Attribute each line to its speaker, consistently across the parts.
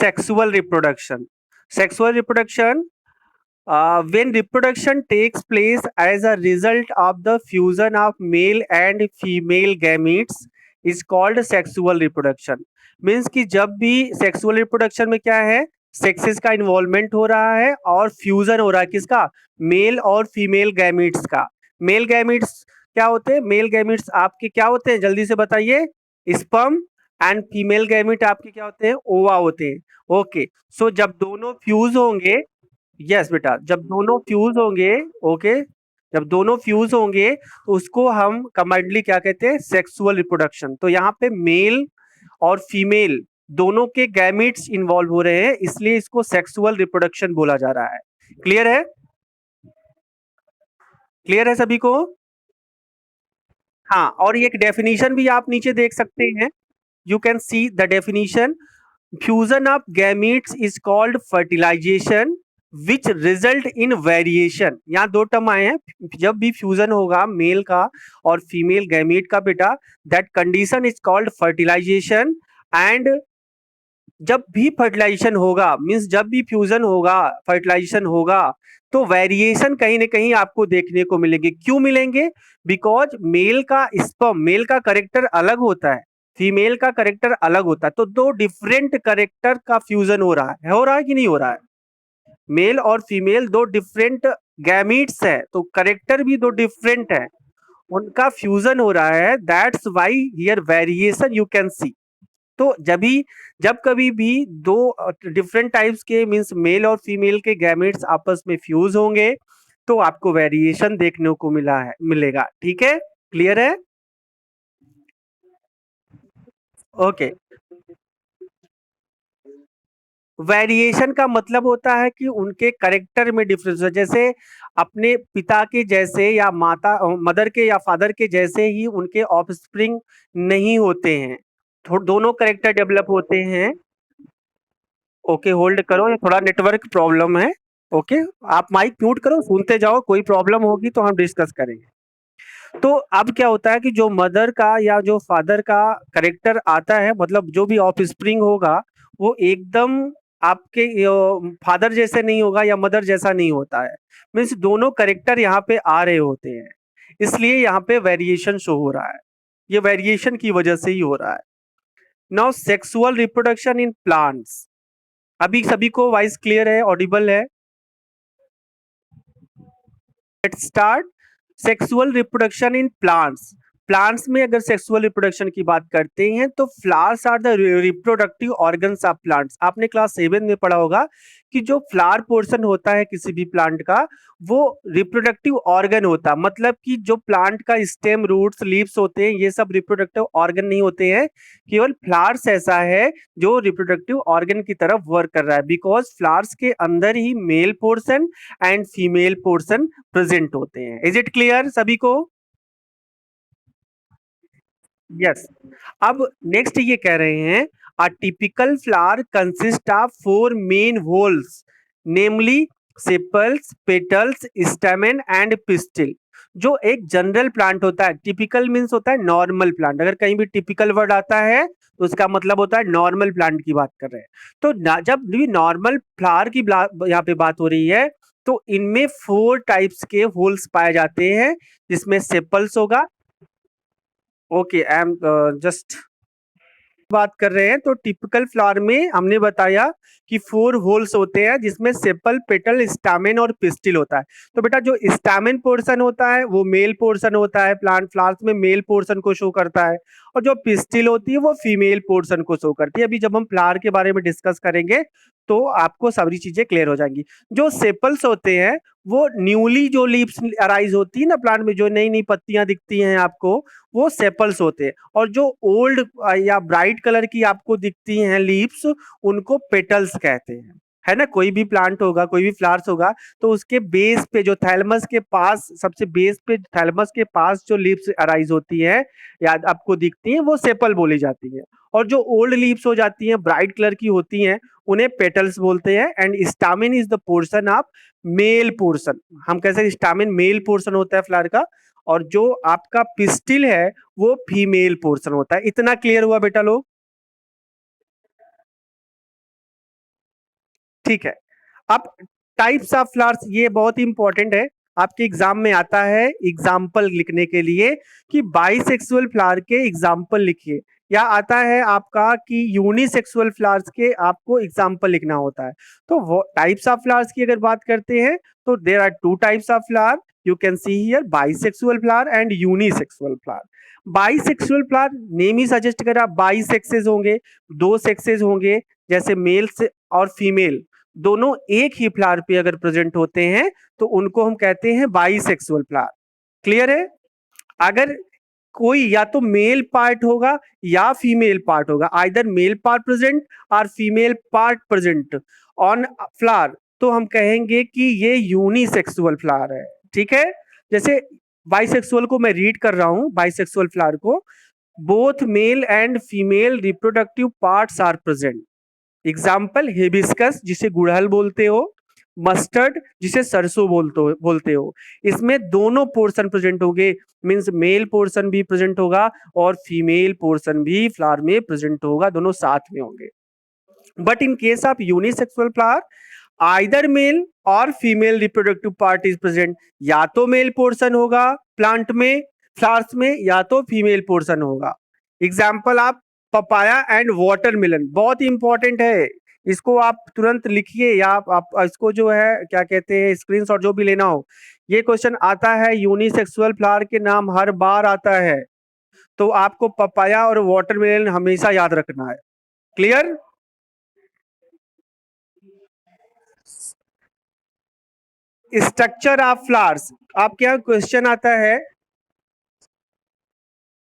Speaker 1: sexual reproduction. Sexual reproduction, when reproduction takes place as a result of the fusion of male and female gametes, is called sexual reproduction. Means कि जब भी sexual reproduction में क्या है, sexes का involvement हो रहा है और फ्यूजन हो रहा है किसका, मेल और फीमेल गैमीट्स का. मेल गैमीट्स क्या होते हैं, मेल गैमीट्स आपके क्या होते हैं, जल्दी से बताइए. स्पर्म. एंड फीमेल गैमीट आपके क्या होते हैं, ओवा होते हैं. ओके, सो जब दोनों फ्यूज होंगे, यस बेटा, जब दोनों फ्यूज होंगे, ओके, जब दोनों फ्यूज होंगे तो उसको हम कमांडली क्या कहते हैं, सेक्सुअल रिप्रोडक्शन. तो यहाँ पे मेल और फीमेल दोनों के गैमीट्स इन्वॉल्व हो रहे हैं, इसलिए इसको सेक्सुअल रिप्रोडक्शन बोला जा रहा है. क्लियर है, क्लियर है सभी को. हाँ, और ये एक डेफिनेशन भी आप नीचे देख सकते हैं. You can see the definition. Fusion of gametes is called fertilisation which result in variation. यहाँ दो टर्म आए हैं. जब भी फ्यूजन होगा मेल का और फीमेल गैमीट का बेटा, that condition is called fertilisation. And जब भी फर्टिलाइजेशन होगा, मीन्स जब भी फ्यूजन होगा, फर्टिलाइजेशन होगा, तो वेरिएशन कहीं ना कहीं आपको देखने को मिलेंगे. क्यों मिलेंगे, बिकॉज मेल का स्पर्म, मेल का करेक्टर अलग होता है, फीमेल का करेक्टर अलग होता है. तो दो डिफरेंट करेक्टर का फ्यूजन हो रहा है कि नहीं हो रहा है. मेल और फीमेल दो डिफरेंट गैमीट्स है, तो करेक्टर भी दो डिफरेंट है, उनका फ्यूजन हो रहा है. That's why here variation you can see. तो जब कभी भी दो डिफरेंट टाइप्स के मींस मेल और फीमेल के गैमेट्स आपस में फ्यूज होंगे तो आपको वेरिएशन देखने को मिलेगा. ठीक है, क्लियर है. ओके, वेरिएशन का मतलब होता है कि उनके करेक्टर में डिफरेंस है. जैसे अपने पिता के जैसे या माता मदर के या फादर के जैसे ही उनके ऑफस्प्रिंग नहीं होते हैं, दोनों करेक्टर डेवलप होते हैं. ओके, होल्ड करो, ये थोड़ा नेटवर्क प्रॉब्लम है. ओके, आप माइक म्यूट करो, सुनते जाओ, कोई प्रॉब्लम होगी तो हम डिस्कस करेंगे. तो अब क्या होता है कि जो मदर का या जो फादर का करेक्टर आता है, मतलब जो भी ऑफस्प्रिंग होगा, वो एकदम आपके फादर जैसे नहीं होगा या मदर जैसा नहीं होता है. मीन्स दोनों करेक्टर यहाँ पे आ रहे होते हैं, इसलिए यहाँ पे वेरिएशन शो हो रहा है. ये वेरिएशन की वजह से ही हो रहा है. Now sexual reproduction in plants. अभी सभी को वॉइस क्लियर है, ऑडिबल है. Let's start. Sexual reproduction in plants. Plants में अगर सेक्सुअल रिप्रोडक्शन की बात करते हैं तो flowers are the reproductive organs of plants. आपने क्लास 7 में पढ़ा होगा कि जो फ्लावर पोर्शन होता है किसी भी प्लांट का, वो रिप्रोडक्टिव ऑर्गन होता है. मतलब कि जो प्लांट का स्टेम, रूट्स, लीव्स होते हैं, ये सब रिप्रोडक्टिव ऑर्गन नहीं होते हैं. केवल फ्लावर्स ऐसा है जो रिप्रोडक्टिव ऑर्गन की तरफ वर्क कर रहा है, बिकॉज फ्लावर्स के अंदर ही male portion and female portion present होते हैं. इज इट क्लियर सभी को. यस. अब नेक्स्ट ये कह रहे हैं, a typical flower consist of 4 main holes, namely sepals, petals, stamen and pistil. जो एक जनरल प्लांट होता है, टिपिकल मीन्स होता है नॉर्मल प्लांट. अगर कहीं भी टिपिकल वर्ड आता है तो उसका मतलब होता है नॉर्मल प्लांट की बात कर रहे हैं. तो जब भी नॉर्मल फ्लावर की यहाँ पे बात हो रही है, तो इनमें 4 टाइप्स के होल्स पाए जाते हैं, जिसमें सेपल्स होगा. ओके, आई एम जस्ट बात कर रहे हैं. तो टिपिकल फ्लावर में हमने बताया कि 4 होल्स होते हैं, जिसमें सेपल, पेटल, स्टामेन और पिस्टिल होता है. तो बेटा जो स्टामेन पोर्शन होता है वो मेल पोर्शन होता है, प्लांट फ्लावर्स में मेल पोर्शन को शो करता है, और जो पिस्टिल होती है वो फीमेल पोर्शन को शो करती है. अभी जब हम फ्लावर के बारे में डिस्कस करेंगे तो आपको सारी चीजें क्लियर हो जाएंगी. जो सेपल्स होते हैं वो न्यूली जो लीव्स अराइज होती है ना प्लांट में, जो नई नई पत्तियां दिखती हैं आपको, वो सेपल्स होते हैं. और जो ओल्ड या ब्राइट कलर की आपको दिखती हैं लीव्स, उनको पेटल्स कहते हैं. है ना, कोई भी प्लांट होगा, कोई भी फ्लावर्स होगा, तो उसके बेस पे जो थैलमस के पास, सबसे बेस पे थैलमस के पास जो लीव्स अराइज होती है या आपको दिखती हैं, वो सेपल बोली जाती है. और जो ओल्ड लीव्स हो जाती हैं, ब्राइट कलर की होती हैं, उन्हें पेटल्स बोलते हैं. And stamen is the portion of male portion. हम कैसे, स्टामिन मेल पोर्शन होता है फ्लावर का, और जो आपका पिस्टिल है वो फीमेल पोर्शन होता है. इतना क्लियर हुआ बेटा लोग. ठीक है। अब टाइप्स ऑफ फ्लावर्स, ये बहुत ही इंपॉर्टेंट है, आपके एग्जाम में आता है एग्जाम्पल लिखने के लिए कि बाइसेक्सुअल फ्लावर के एग्जाम्पल लिखिए, या आता है आपका कि यूनिसेक्सुअल फ्लावर्स के आपको एग्जाम्पल लिखना होता है। तो वो टाइप्स ऑफ फ्लावर्स की अगर बात करते हैं तो there are two types of flower, you can see here bisexual flower and unisexual flower. Bisexual flower name ही सजेस्ट कर रहा, बाई सेक्सेस होंगे, दो सेक्सेस होंगे, जैसे मेल से और फीमेल दोनों एक ही फ्लावर पे अगर प्रेजेंट होते हैं तो उनको हम कहते हैं बाइसेक्सुअल फ्लावर। क्लियर है? अगर कोई या तो मेल पार्ट होगा या फीमेल पार्ट होगा, आइदर मेल पार्ट प्रेजेंट और female part present on flower, तो हम कहेंगे कि ये यूनिसेक्सुअल फ्लावर है। ठीक है? जैसे बाइसेक्सुअल को मैं रीड कर रहा हूं, बाइसेक्सुअल फ्लावर को, both male and female reproductive parts are present. Example hibiscus जिसे गुड़हल बोलते हो, मस्टर्ड जिसे सरसों बोलते हो, इसमें दोनों पोर्शन प्रेजेंट होंगे, मींस मेल पोर्शन भी प्रेजेंट होगा और फीमेल पोर्शन भी फ्लावर में प्रेजेंट होगा, दोनों साथ में होंगे। But in case of unisexual flower, either male और female reproductive part is present, या तो मेल पोर्शन होगा प्लांट में फ्लावर्स में या तो फीमेल पोर्शन होगा। एग्जाम्पल आप पपाया एंड वाटरमेलन, बहुत ही इंपॉर्टेंट है, इसको आप तुरंत लिखिए, या आप इसको जो है क्या कहते हैं स्क्रीनशॉट जो भी लेना हो। ये क्वेश्चन आता है यूनिसेक्सुअल फ्लावर के नाम हर बार आता है, तो आपको पपाया और वाटरमेलन हमेशा याद रखना है। क्लियर? स्ट्रक्चर ऑफ फ्लावर्स, आपके यहाँ क्वेश्चन आता है।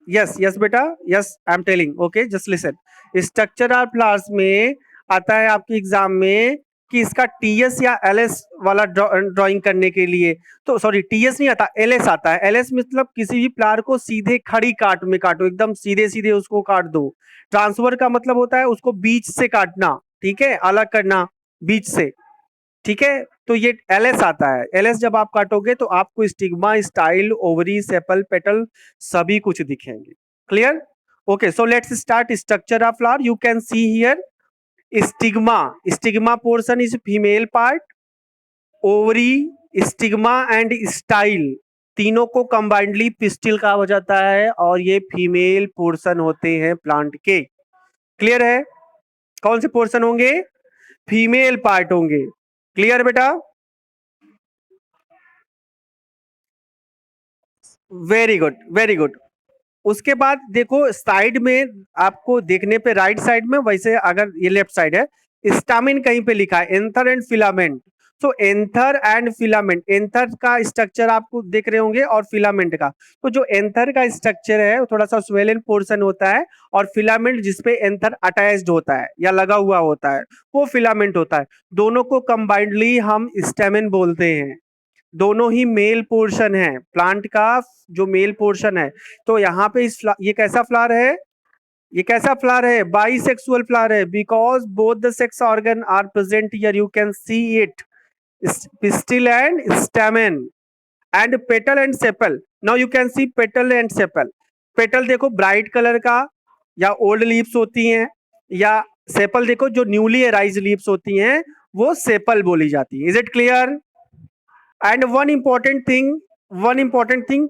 Speaker 1: यस यस बेटा, yes I am telling, okay just listen. Structure of flowers में आता है आपके एग्जाम में कि इसका टीएस या एलएस वाला ड्राइंग करने के लिए, तो सॉरी टीएस नहीं आता, एलएस आता है। एलएस मतलब किसी भी फ्लावर को सीधे खड़ी काट में काटो, एकदम सीधे सीधे उसको काट दो। ट्रांसफर का मतलब होता है उसको बीच से काटना, ठीक है, अलग करना बीच से। ठीक है, तो ये एलएस आता है। एलएस जब आप काटोगे तो आपको stigma, style, ovary, sepal, petal सभी कुछ दिखेंगे। Clear? Okay, so let's start structure of flower. You can see here stigma, stigma portion is female part, ovary, stigma and style तीनों को कंबाइंडली पिस्टिल कहा हो जाता है, और ये फीमेल पोर्शन होते हैं प्लांट के। क्लियर है? कौन से पोर्शन होंगे? फीमेल पार्ट होंगे। क्लियर बेटा? Very good very good. उसके बाद देखो साइड में, आपको देखने पे राइट साइड में, वैसे अगर ये लेफ्ट साइड है, स्टामिन कहीं पे लिखा है, anther and filament. So anther and filament, anther का स्ट्रक्चर आपको देख रहे होंगे और फिलामेंट का, तो जो एंथर का स्ट्रक्चर है वो थोड़ा सा स्वेलन पोर्शन होता है, और फिलामेंट जिसपे एंथर अटैच्ड होता है या लगा हुआ होता है वो फिलामेंट होता है। दोनों को कंबाइंडली हम स्टेमेन बोलते हैं। दोनों ही मेल पोर्शन है प्लांट का, जो मेल पोर्शन है। तो यहाँ पे ये कैसा फ्लावर है? ये कैसा फ्लावर है? बाइसेक्सुअल फ्लावर है, because both the sex organ are present here, you can see it, pistil and stamen and petal and sepal. Now you can see petal and sepal. Petal देखो bright colour का या old leaves होती हैं, या sepal देखो जो newly arise leaves होती हैं वो सेपल बोली जाती है। Is it clear? And one important thing,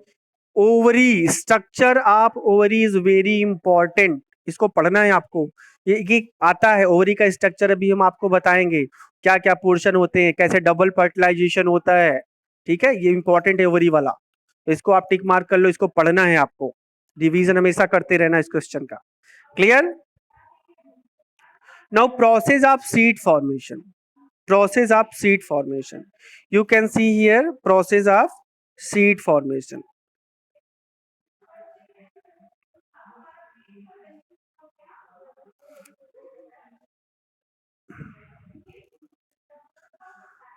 Speaker 1: ovary, structure of ovary is very important, इसको पढ़ना है आपको। ये आता है ओवरी का स्ट्रक्चर, अभी हम आपको बताएंगे क्या क्या पोर्शन होते हैं, कैसे डबल फर्टिलाइजेशन होता है। ठीक है, ये इंपॉर्टेंट है ओवरी वाला, तो इसको आप टिक मार्क कर लो, इसको पढ़ना है आपको, रिवीजन हमेशा करते रहना इस क्वेश्चन का। Clear? Now process of seed formation, process of seed formation, you can see here process of seed formation.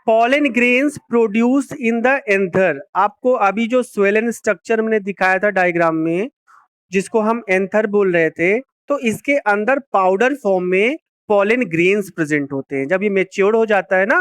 Speaker 1: pollen grains produced in the anther, आपको अभी जो स्वेलन स्ट्रक्चर मैंने दिखाया था डायग्राम में, जिसको हम एंथर बोल रहे थे, तो इसके अंदर पाउडर फॉर्म में पॉलन ग्रेन्स प्रेजेंट होते हैं। जब ये मेच्योर हो जाता है ना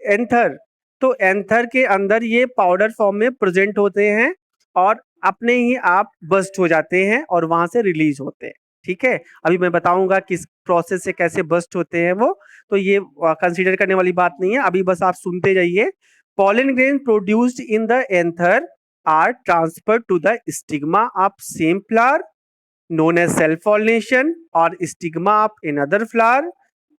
Speaker 1: एंथर, तो एंथर के अंदर ये पाउडर फॉर्म में प्रेजेंट होते हैं और अपने ही आप बस्ट हो जाते हैं और वहां से रिलीज होते हैं। ठीक है, अभी मैं बताऊंगा किस प्रोसेस से कैसे बस्ट होते हैं वो, तो ये कंसीडर करने वाली बात नहीं है, अभी बस आप सुनते जाइए। Pollen grain produced in the anther are transferred to the stigma of same flower known as self pollination or stigma of another flower,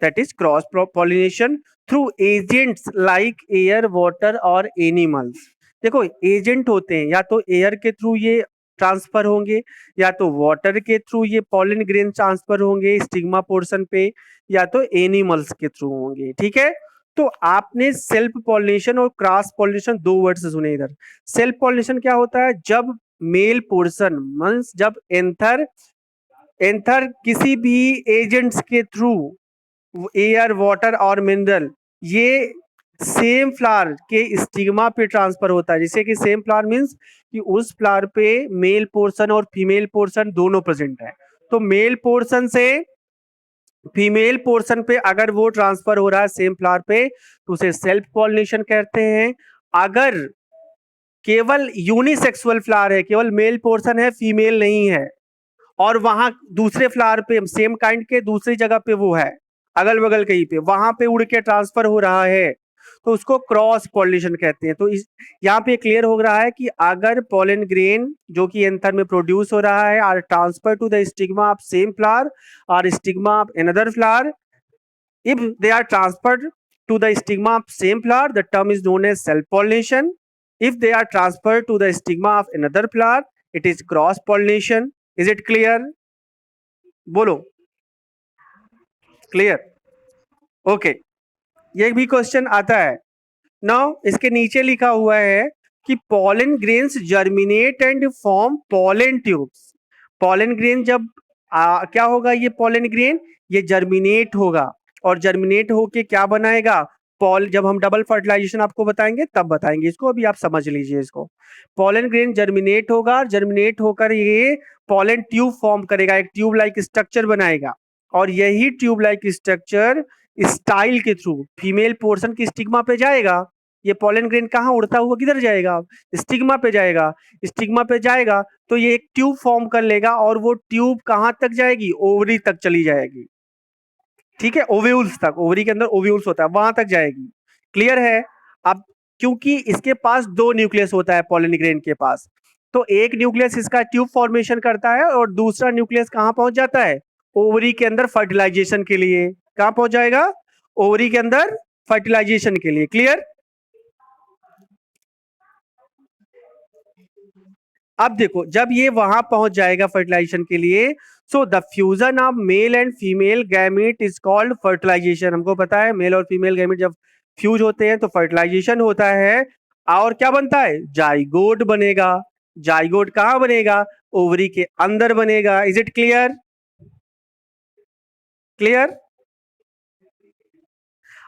Speaker 1: that is cross pollination through agents like air water और animals। देखो agent होते हैं, या तो air के through ये transfer होंगे, या तो वाटर के थ्रू ये पॉलन ग्रेन ट्रांसफर होंगे स्टिग्मा पोर्शन पे, या तो एनिमल्स के थ्रू होंगे। ठीक है, तो आपने सेल्फ पॉलिनेशन और क्रॉस पॉलिनेशन दो वर्ड से सुने इधर। सेल्फ पॉलिनेशन क्या होता है, जब मेल पोर्शन मींस जब एंथर एंथर किसी भी एजेंट्स के थ्रू एयर वाटर और मिनरल ये सेम फ्लावर के स्टिग्मा पे ट्रांसफर होता है। जैसे कि सेम फ्लावर मींस कि उस फ्लावर पे मेल पोर्शन और फीमेल पोर्शन दोनों प्रेजेंट है, तो मेल पोर्शन से फीमेल पोर्शन पे अगर वो ट्रांसफर हो रहा है सेम फ्लावर पे तो उसे सेल्फ पॉलिनेशन कहते हैं। अगर केवल यूनिसेक्सुअल फ्लावर है, केवल मेल पोर्शन है फीमेल नहीं है, और वहां दूसरे फ्लावर पे सेम काइंड के दूसरी जगह पे वो है अगल बगल कहीं पे, वहां पे उड़ के ट्रांसफर हो रहा है तो उसको क्रॉस पॉलिनेशन कहते हैं। तो इस यहाँ पे क्लियर हो रहा है कि अगर पॉलन ग्रेन जो कि एंथर में प्रोड्यूस हो रहा है or transfer to the stigma of same flower और stigma of another flower, if they are transferred to the stigma of same flower, the term is known as self pollination. If they are transferred to the stigma of another flower, it is cross pollination. Is it clear? बोलो, clear? Okay, ये भी question आता है। Now इसके नीचे लिखा हुआ है कि pollen grains germinate and form pollen tubes. Pollen grain जब क्या होगा, ये पॉलन ग्रेन ये जर्मिनेट होगा, और जर्मिनेट होके क्या बनाएगा, पॉल जब हम डबल फर्टिलाइजेशन आपको बताएंगे तब बताएंगे इसको, अभी आप समझ लीजिए इसको। पॉलन ग्रेन जर्मिनेट होगा, जर्मिनेट होकर ये पॉलन ट्यूब फॉर्म करेगा, एक ट्यूब लाइक स्ट्रक्चर बनाएगा, और यही ट्यूब लाइक स्ट्रक्चर स्टाइल के थ्रू फीमेल पोर्शन की स्टिग्मा पे जाएगा। ये पॉलन ग्रेन कहाँ उड़ता हुआ किधर जाएगा, स्टिग्मा पे जाएगा। स्टिग्मा पे जाएगा तो ये एक ट्यूब फॉर्म कर लेगा, और वो ट्यूब कहाँ तक जाएगी, ओवरी तक चली जाएगी। ठीक है, ओव्यूल्स तक, ओवरी के अंदर ओव्यूल्स होता है वहां तक जाएगी। क्लियर है? अब क्योंकि इसके पास दो न्यूक्लियस होता है पॉलन ग्रेन के पास, तो एक न्यूक्लियस इसका ट्यूब फॉर्मेशन करता है और दूसरा न्यूक्लियस कहाँ पहुंच जाता है, ओवरी के अंदर फर्टिलाइजेशन के लिए। कहाँ पहुंच जाएगा, ओवरी के अंदर फर्टिलाइजेशन के लिए। क्लियर? अब देखो जब ये वहां पहुंच जाएगा फर्टिलाइजेशन के लिए, so the fusion of male and female gamete is called fertilisation. हमको पता है मेल और फीमेल गैमेट जब फ्यूज होते हैं तो फर्टिलाइजेशन होता है, और क्या बनता है, जाइगोट बनेगा। जाइगोट कहाँ बनेगा, ओवरी के अंदर बनेगा। Is it clear? क्लियर?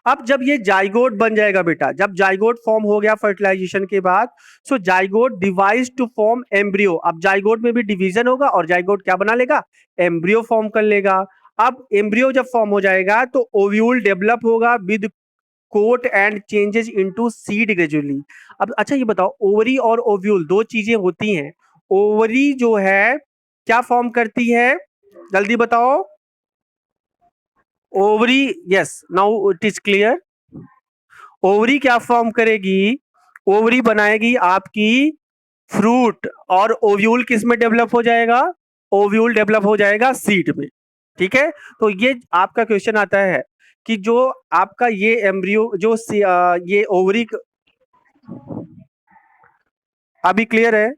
Speaker 1: अब जब ये जाइगोट बन जाएगा बेटा, जब जाइगोट फॉर्म हो गया फर्टिलाइजेशन के बाद, so zygote divides to form embryo. अब जाइगोट में भी डिवीजन होगा और जाइगोट क्या बना लेगा, एम्ब्रियो फॉर्म कर लेगा। अब एम्ब्रियो जब फॉर्म हो जाएगा तो ओव्यूल डेवलप होगा with coat and changes into seed gradually. अब अच्छा ये बताओ, ओवरी और ओव्यूल दो चीजें होती हैं। ओवरी जो है क्या फॉर्म करती है, जल्दी बताओ। Ovary, yes now it is clear. Ovary क्या फॉर्म करेगी, ओवरी बनाएगी आपकी फ्रूट, और ओव्यूल किस में डेवलप हो जाएगा, ओव्यूल डेवलप हो जाएगा सीड में। ठीक है, तो ये आपका क्वेश्चन आता है कि जो आपका ये एम्ब्रियो जो ये ओवरी, अभी क्लियर है?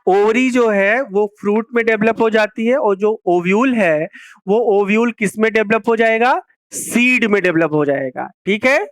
Speaker 1: ओवरी जो है वो फ्रूट में डेवलप हो जाती है, और जो ओव्यूल है वो ओव्यूल किस में डेवलप हो जाएगा, सीड में डेवलप हो जाएगा। ठीक है,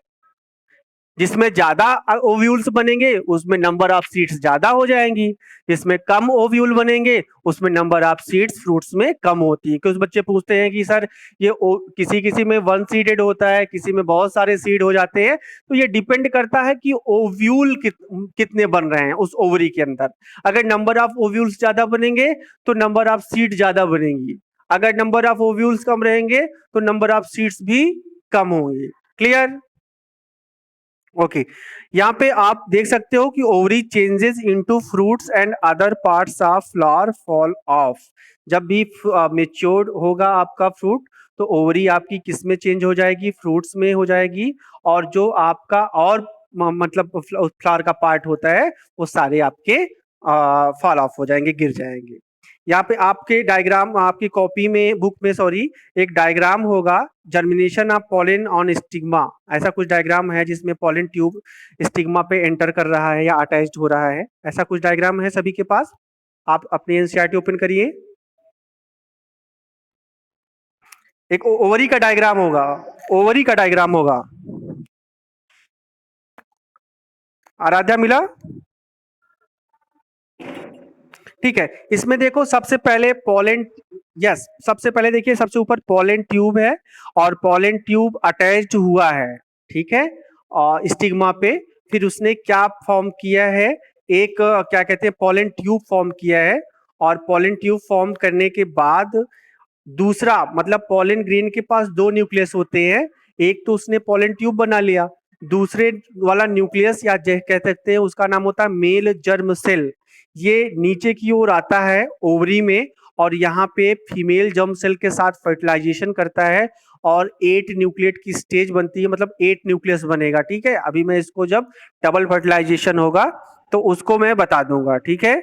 Speaker 1: जिसमें ज्यादा ओव्यूल्स बनेंगे उसमें नंबर ऑफ सीड्स ज्यादा हो जाएंगी, जिसमें कम ओव्यूल बनेंगे उसमें नंबर ऑफ सीड्स फ्रूट्स में कम होती है। कुछ बच्चे पूछते हैं कि सर ये किसी किसी में वन सीडेड होता है, किसी में बहुत सारे सीड हो जाते हैं, तो ये डिपेंड करता है कि ओव्यूल कितने बन रहे हैं उस ओवरी के अंदर। अगर नंबर ऑफ ओव्यूल्स ज्यादा बनेंगे तो नंबर ऑफ सीड ज्यादा बनेंगी, अगर नंबर ऑफ ओव्यूल्स कम रहेंगे तो नंबर ऑफ सीड्स भी कम होंगे। क्लियर? ओके, यहाँ पे आप देख सकते हो कि ovary changes into fruits and other parts of flower fall of. जब भी मेच्योर्ड होगा आपका फ्रूट तो ओवरी आपकी किस में चेंज हो जाएगी, फ्रूट्स में हो जाएगी, और जो आपका और मतलब फ्लावर का पार्ट होता है वो सारे आपके फॉल ऑफ हो जाएंगे, गिर जाएंगे। यहाँ पे आपके डायग्राम, आपकी कॉपी में, बुक में सॉरी, एक डायग्राम होगा, germination of pollen on stigma, ऐसा कुछ डायग्राम है जिसमें पॉलन ट्यूब स्टिग्मा पे एंटर कर रहा है या अटैच्ड हो रहा है, ऐसा कुछ डायग्राम है सभी के पास? आप अपनी एनसीईआरटी ओपन करिए। एक ओवरी का डायग्राम होगा, ओवरी का डायग्राम होगा। आराध्या मिला? ठीक है, इसमें देखो सबसे पहले पोलन, यस, सबसे पहले देखिए सबसे ऊपर पोलन ट्यूब है और पोलन ट्यूब अटैच्ड हुआ है, ठीक है, और स्टिग्मा पे। फिर उसने क्या फॉर्म किया है, एक क्या कहते हैं, पोलन ट्यूब फॉर्म किया है, और पोलन ट्यूब फॉर्म करने के बाद दूसरा, मतलब पोलन ग्रेन के पास दो न्यूक्लियस होते हैं, एक तो उसने पोलन ट्यूब बना लिया, दूसरे वाला न्यूक्लियस या कह सकते हैं उसका नाम होता है मेल जर्म सेल, ये नीचे की ओर आता है ओवरी में, और यहाँ पे फीमेल जर्म सेल के साथ फर्टिलाइजेशन करता है और 8 न्यूक्लिएट की स्टेज बनती है, मतलब 8 न्यूक्लियस बनेगा, ठीक है। अभी मैं इसको जब डबल फर्टिलाइजेशन होगा तो उसको मैं बता दूंगा, ठीक है।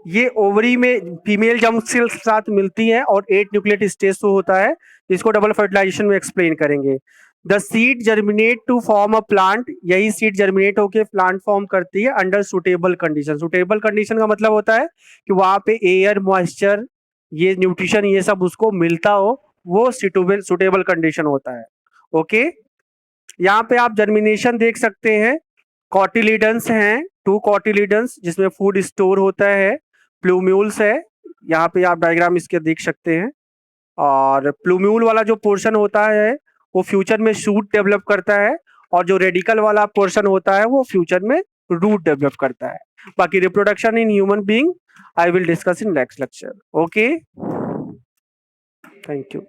Speaker 1: ये ओवरी में फीमेल जर्म सेल के साथ मिलती है और 8 न्यूक्लिएट स्टेज शो होता है, इसको डबल फर्टिलाइजेशन में एक्सप्लेन करेंगे। The seed germinate to form a plant, यही सीड जर्मिनेट होकर प्लांट फॉर्म करती है under suitable condition. Suitable condition का मतलब होता है कि वहां पे एयर, मॉइस्चर, ये न्यूट्रिशन, ये सब उसको मिलता हो, वो सुटेबल कंडीशन होता है। ओके, यहाँ पे आप जर्मिनेशन देख सकते हैं, कॉटिलिडन्स हैं, 2 कॉटिलिडन्स जिसमें फूड स्टोर होता है, प्लूम्यूल्स है, यहाँ पे आप डायग्राम इसके देख सकते हैं, और प्लूम्यूल वाला जो पोर्शन होता है वो फ्यूचर में शूट डेवलप करता है, और जो रेडिकल वाला पोर्शन होता है वो फ्यूचर में रूट डेवलप करता है। बाकी reproduction in human being I will discuss in next lecture. Okay, thank you.